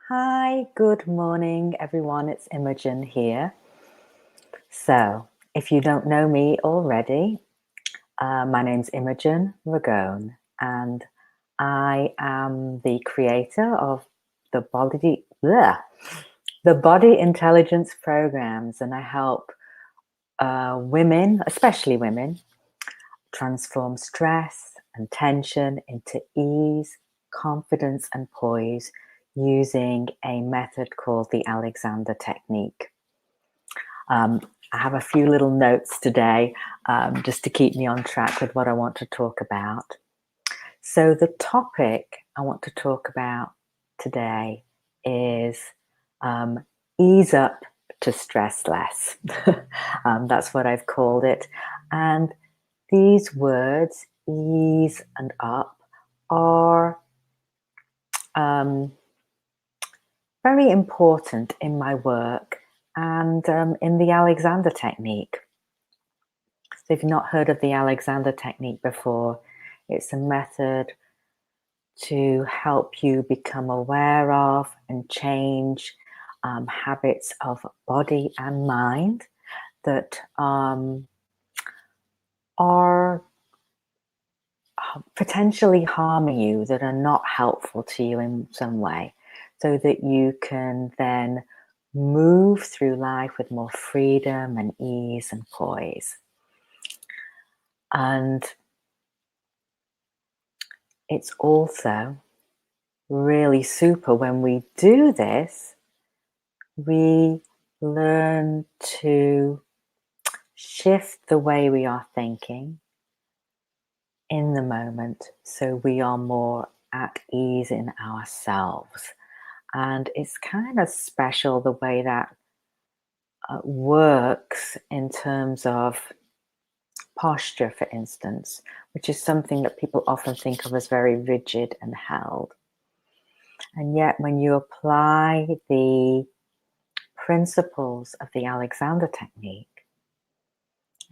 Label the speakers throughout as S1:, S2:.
S1: Hi, good morning, everyone. It's Imogen here. So, if you don't know me already, my name's Imogen Ragone, and I am the creator of the Body Intelligence programs, and I help women, especially women, transform stress and tension into ease, confidence, and poise using a method called the Alexander Technique. I have a few little notes today just to keep me on track with what I want to talk about. So, the topic I want to talk about today is ease up to stress less. That's what I've called it. And these words, ease and up, are very important in my work and in the Alexander Technique. So if you've not heard of the Alexander Technique before, it's a method to help you become aware of and change habits of body and mind that are potentially harming you, that are not helpful to you in some way, so that you can then move through life with more freedom and ease and poise. And it's also really super when we do this, we learn to shift the way we are thinking in the moment so we are more at ease in ourselves. And it's kind of special the way that works in terms of posture, for instance, which is something that people often think of as very rigid and held. And yet, when you apply the principles of the Alexander Technique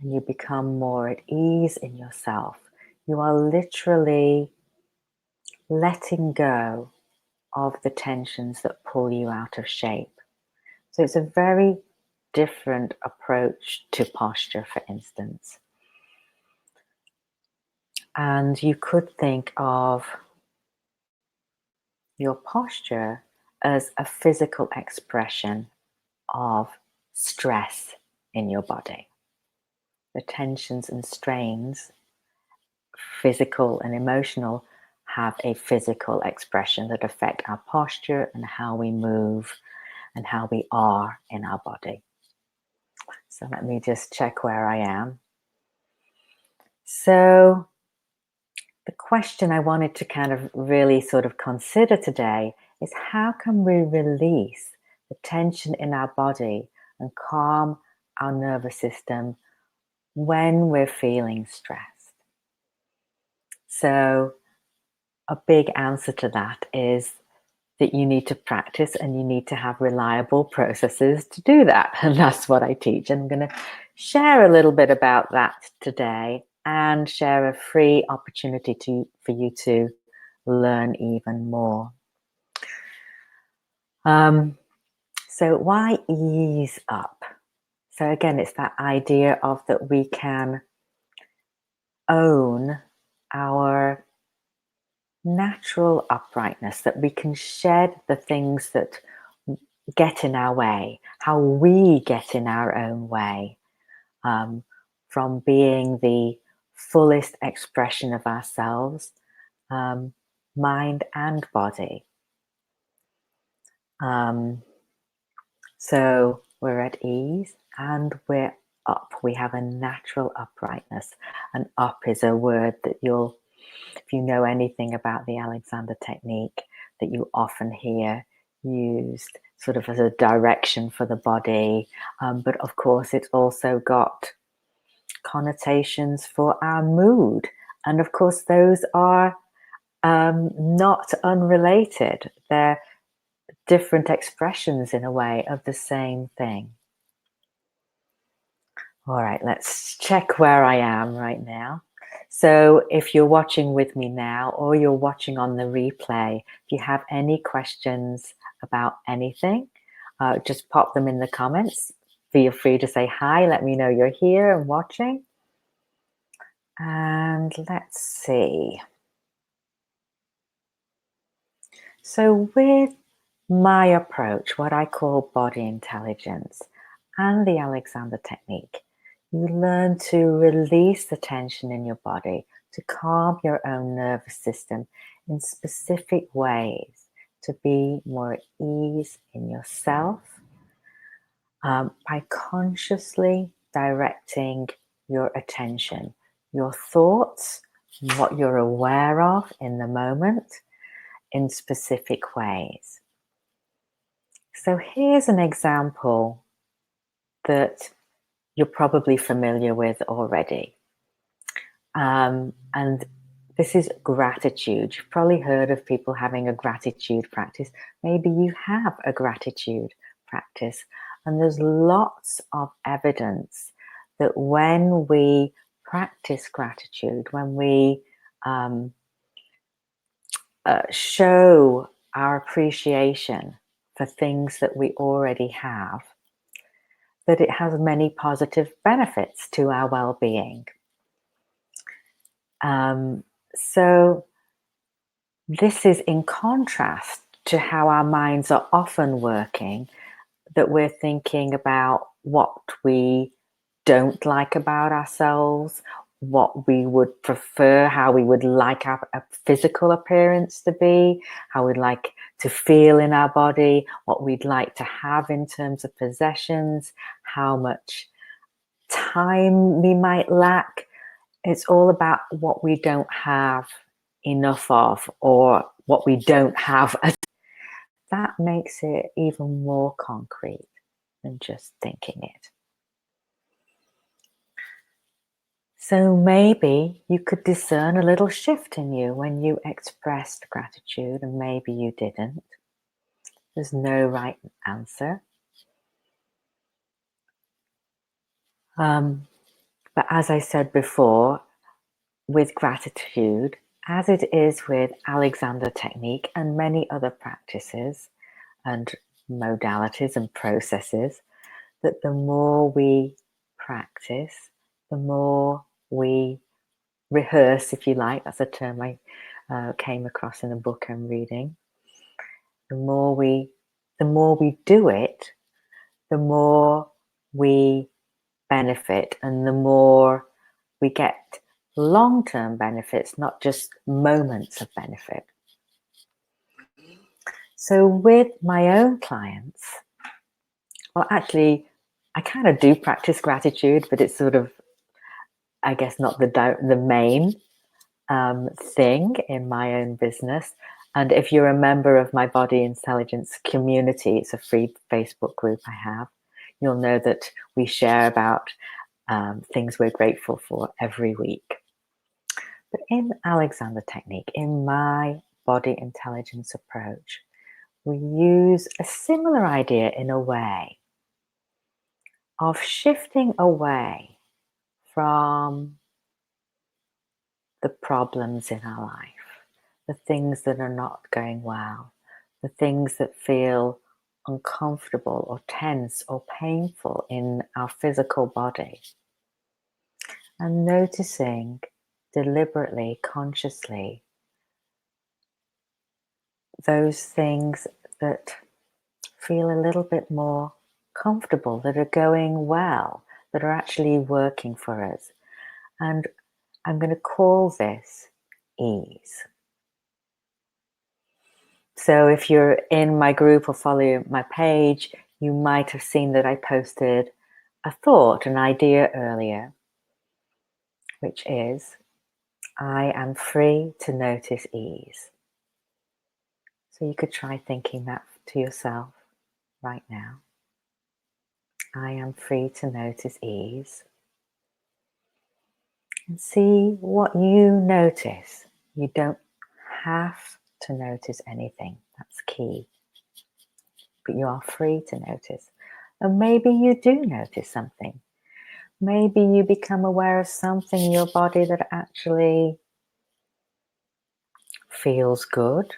S1: and you become more at ease in yourself, you are literally letting go of the tensions that pull you out of shape. So it's a very different approach to posture, for instance. And you could think of your posture as a physical expression of stress in your body. The tensions and strains, physical and emotional, have a physical expression that affect our posture and how we move and how we are in our body. So let me just check where I am. So the question I wanted to kind of really sort of consider today is, how can we release the tension in our body and calm our nervous system when we're feeling stressed? So a big answer to that is that you need to practice and you need to have reliable processes to do that. And that's what I teach. And I'm going to share a little bit about that today and share a free opportunity for you to learn even more. So why ease up? So again, it's that idea of that we can own our natural uprightness, that we can shed the things that get in our way, how we get in our own way, from being the fullest expression of ourselves, mind and body. So we're at ease and we're up. We have a natural uprightness. And up is a word that if you know anything about the Alexander Technique, that you often hear used sort of as a direction for the body. But of course, it's also got connotations for our mood. And of course, those are not unrelated. They're different expressions, in a way, of the same thing. All right, let's check where I am right now. So if you're watching with me now or you're watching on the replay, if you have any questions about anything, just pop them in the comments. Feel free to say hi, let me know you're here and watching. And let's see. So with my approach, what I call body intelligence and the Alexander technique, you learn to release the tension in your body, to calm your own nervous system in specific ways, to be more at ease in yourself, by consciously directing your attention, your thoughts, what you're aware of in the moment, in specific ways. So here's an example that you're probably familiar with already. And this is gratitude. You've probably heard of people having a gratitude practice. Maybe you have a gratitude practice. And there's lots of evidence that when we practice gratitude, when we show our appreciation for things that we already have, that it has many positive benefits to our well-being. So this is in contrast to how our minds are often working, that we're thinking about what we don't like about ourselves, what we would prefer, how we would like our physical appearance to be, how we'd like to feel in our body, what we'd like to have in terms of possessions, how much time we might lack. It's all about what we don't have enough of, or what we don't have. That makes it even more concrete than just thinking it. So maybe you could discern a little shift in you when you expressed gratitude, and maybe you didn't. There's no right answer. But as I said before, with gratitude, as it is with Alexander technique and many other practices and modalities and processes, that the more we practice, the more we rehearse, if you like, that's a term I came across in a book I'm reading. The more we do it, the more we benefit, and the more we get long-term benefits, not just moments of benefit. So with my own clients, well, actually, I kind of do practice gratitude, but it's sort of, I guess, not the main thing in my own business. And if you're a member of my Body Intelligence community, it's a free Facebook group I have, you'll know that we share about things we're grateful for every week. But in Alexander technique, in my body intelligence approach, we use a similar idea in a way of shifting away from the problems in our life, the things that are not going well, the things that feel uncomfortable or tense or painful in our physical body, and noticing deliberately, consciously, those things that feel a little bit more comfortable, that are going well, that are actually working for us. And I'm going to call this ease. So if you're in my group or follow my page, you might have seen that I posted a thought, an idea earlier, which is, I am free to notice ease. So you could try thinking that to yourself right now. I am free to notice ease. And see what you notice. You don't have to notice anything. That's key. But you are free to notice. And maybe you do notice something. maybe you become aware of something in your body that actually feels good,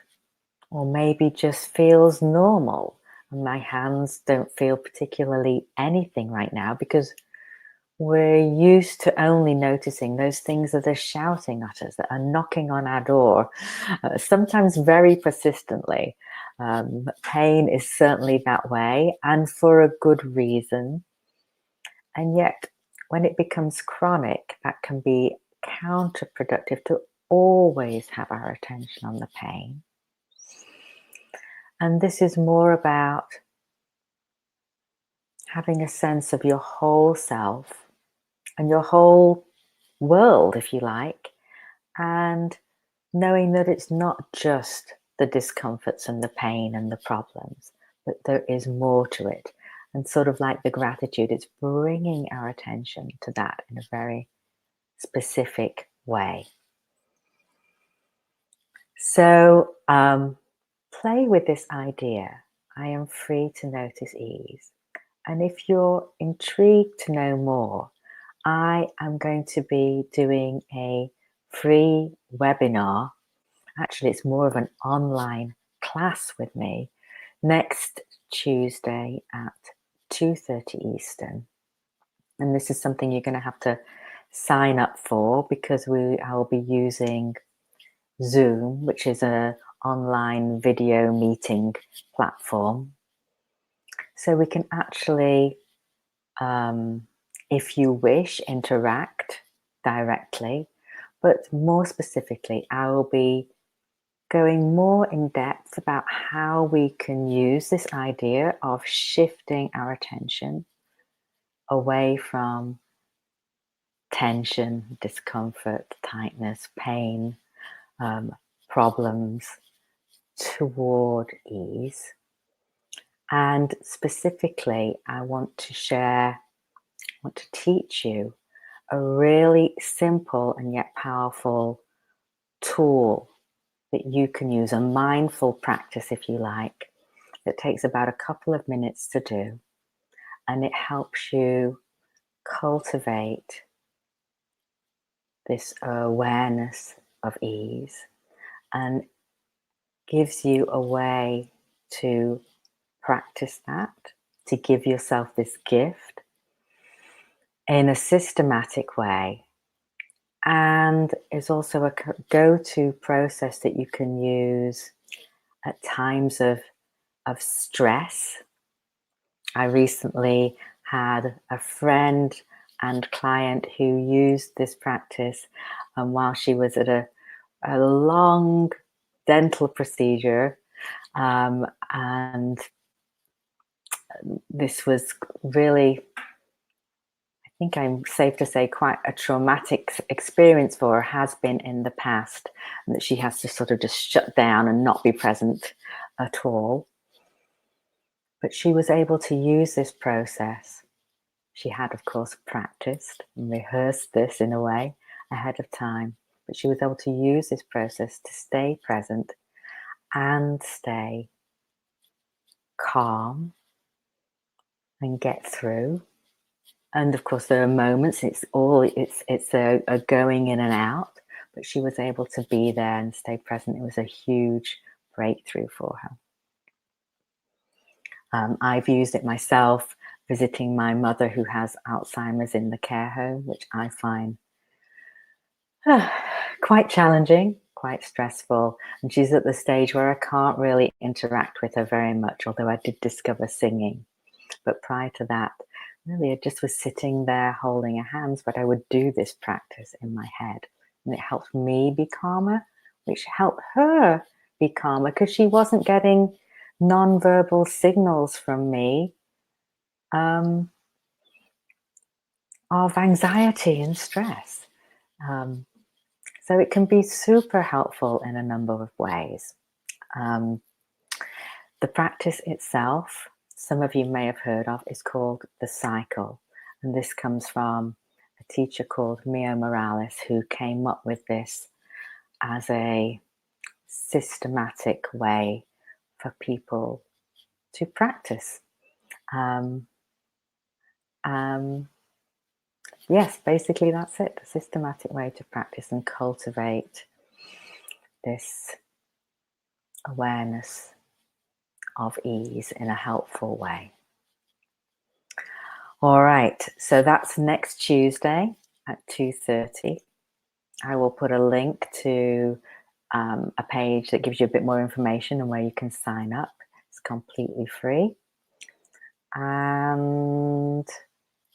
S1: or maybe just feels normal. And my hands don't feel particularly anything right now because we're used to only noticing those things that are shouting at us, that are knocking on our door, sometimes very persistently. Pain is certainly that way, and for a good reason. And yet, when it becomes chronic, that can be counterproductive to always have our attention on the pain. And this is more about having a sense of your whole self and your whole world, if you like, and knowing that it's not just the discomforts and the pain and the problems, but there is more to it. And sort of like the gratitude, it's bringing our attention to that in a very specific way. So play with this idea. I am free to notice ease. And if you're intrigued to know more, I am going to be doing a free webinar. Actually, it's more of an online class with me next Tuesday at 2:30 Eastern. And this is something you're going to have to sign up for because I will be using Zoom, which is an online video meeting platform. So we can actually, if you wish, interact directly. But more specifically, I will be going more in depth about how we can use this idea of shifting our attention away from tension, discomfort, tightness, pain, problems, toward ease. And specifically, I want to teach you a really simple and yet powerful tool that you can use, a mindful practice, if you like, that takes about a couple of minutes to do. And it helps you cultivate this awareness of ease and gives you a way to practice that, to give yourself this gift in a systematic way, and is also a go-to process that you can use at times of stress. I recently had a friend and client who used this practice while she was at a long dental procedure, and this was really, I think I'm safe to say, quite a traumatic experience for her, has been in the past, and that she has to sort of just shut down and not be present at all. But she was able to use this process. She had, of course, practiced and rehearsed this in a way ahead of time, but she was able to use this process to stay present and stay calm and get through. And of course, there are moments, it's a going in and out, but she was able to be there and stay present. It was a huge breakthrough for her. I've used it myself visiting my mother who has Alzheimer's in the care home, which I find quite challenging, quite stressful. And she's at the stage where I can't really interact with her very much, although I did discover singing. But prior to that, really, I just was sitting there holding her hands, but I would do this practice in my head. And it helped me be calmer, which helped her be calmer because she wasn't getting non-verbal signals from me of anxiety and stress. So it can be super helpful in a number of ways. The practice itself, some of you may have heard of, is called the cycle. And this comes from a teacher called Mio Morales, who came up with this as a systematic way for people to practice. yes, basically that's it. The systematic way to practice and cultivate this awareness of ease in a helpful way. All right, so that's next Tuesday at 2:30. I will put a link to a page that gives you a bit more information and where you can sign up. It's completely free. And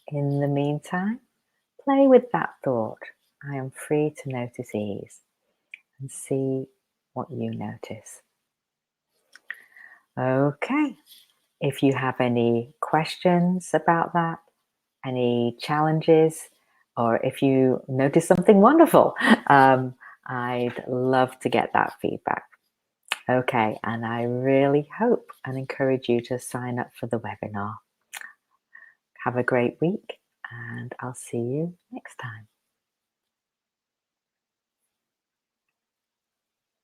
S1: in the meantime, play with that thought. I am free to notice ease, and see what you notice. Okay. If you have any questions about that, any challenges, or if you notice something wonderful, I'd love to get that feedback. Okay, and I really hope and encourage you to sign up for the webinar. Have a great week, and I'll see you next time.